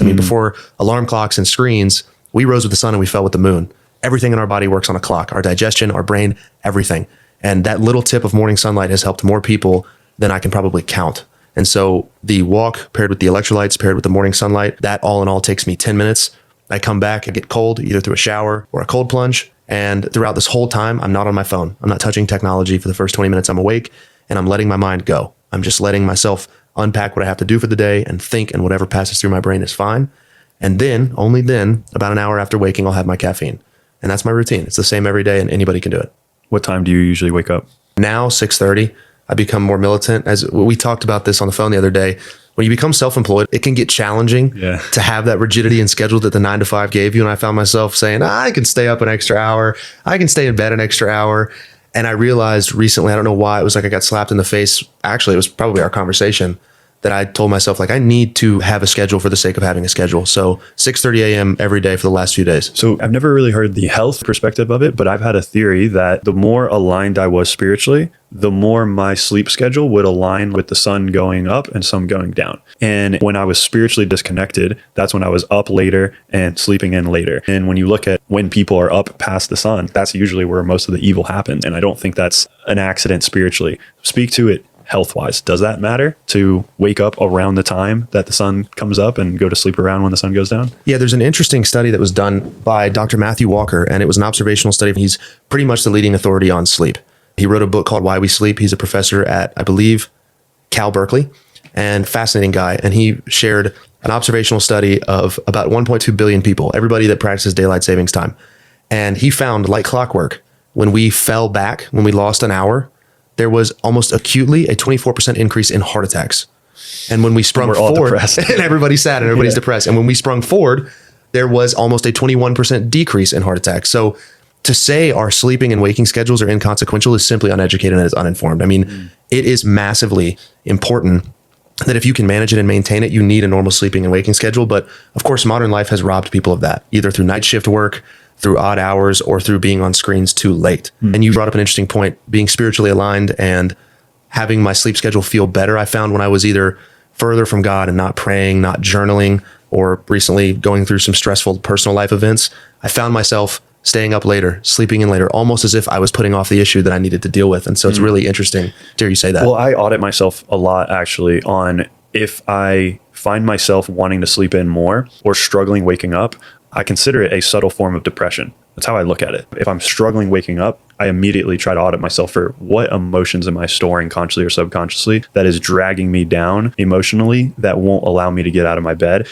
I mean, before alarm clocks and screens, we rose with the sun and we fell with the moon. Everything in our body works on a clock, our digestion, our brain, everything. And that little tip of morning sunlight has helped more people than I can probably count. And so the walk paired with the electrolytes, paired with the morning sunlight, that all in all takes me 10 minutes. I come back, I get cold, either through a shower or a cold plunge. And throughout this whole time, I'm not on my phone. I'm not touching technology for the first 20 minutes I'm awake, and I'm letting my mind go. I'm just letting myself unpack what I have to do for the day and think, and whatever passes through my brain is fine. And then, only then, about an hour after waking, I'll have my caffeine. And that's my routine. It's the same every day, and anybody can do it. What time do you usually wake up? Now, 6:30. I become more militant. As we talked about this on the phone the other day, when you become self-employed, it can get challenging to have that rigidity and schedule that the 9 to 5 gave you. And I found myself saying, I can stay up an extra hour. I can stay in bed an extra hour. And I realized recently, I don't know why, it was like I got slapped in the face. Actually, it was probably our conversation that I told myself, like, I need to have a schedule for the sake of having a schedule. So 6:30 a.m. every day for the last few days. So I've never really heard the health perspective of it, but I've had a theory that the more aligned I was spiritually, the more my sleep schedule would align with the sun going up and sun going down. And when I was spiritually disconnected, that's when I was up later and sleeping in later. And when you look at when people are up past the sun, that's usually where most of the evil happens. And I don't think that's an accident spiritually. Speak to it health-wise. Does that matter to wake up around the time that the sun comes up and go to sleep around when the sun goes down? Yeah, there's an interesting study that was done by Dr. Matthew Walker, and it was an observational study. He's pretty much the leading authority on sleep. He wrote a book called Why We Sleep. He's a professor at, I believe, Cal Berkeley, and fascinating guy. And he shared an observational study of about 1.2 billion people, everybody that practices daylight savings time. And he found, like clockwork, when we fell back, when we lost an hour, there was almost acutely a 24% increase in heart attacks. And when we sprung forward, and everybody's sad and everybody's depressed. And when we sprung forward, there was almost a 21% decrease in heart attacks. So to say our sleeping and waking schedules are inconsequential is simply uneducated and is uninformed. I mean, it is massively important that if you can manage it and maintain it, you need a normal sleeping and waking schedule. But of course, modern life has robbed people of that, either through night shift work, through odd hours, or through being on screens too late. And you brought up an interesting point, being spiritually aligned and having my sleep schedule feel better. I found when I was either further from God and not praying, not journaling, or recently going through some stressful personal life events, I found myself staying up later, sleeping in later, almost as if I was putting off the issue that I needed to deal with. And so it's really interesting to hear you say that. Well, I audit myself a lot actually on if I find myself wanting to sleep in more or struggling waking up, I consider it a subtle form of depression. That's how I look at it. If I'm struggling waking up, I immediately try to audit myself for what emotions am I storing consciously or subconsciously that is dragging me down emotionally that won't allow me to get out of my bed.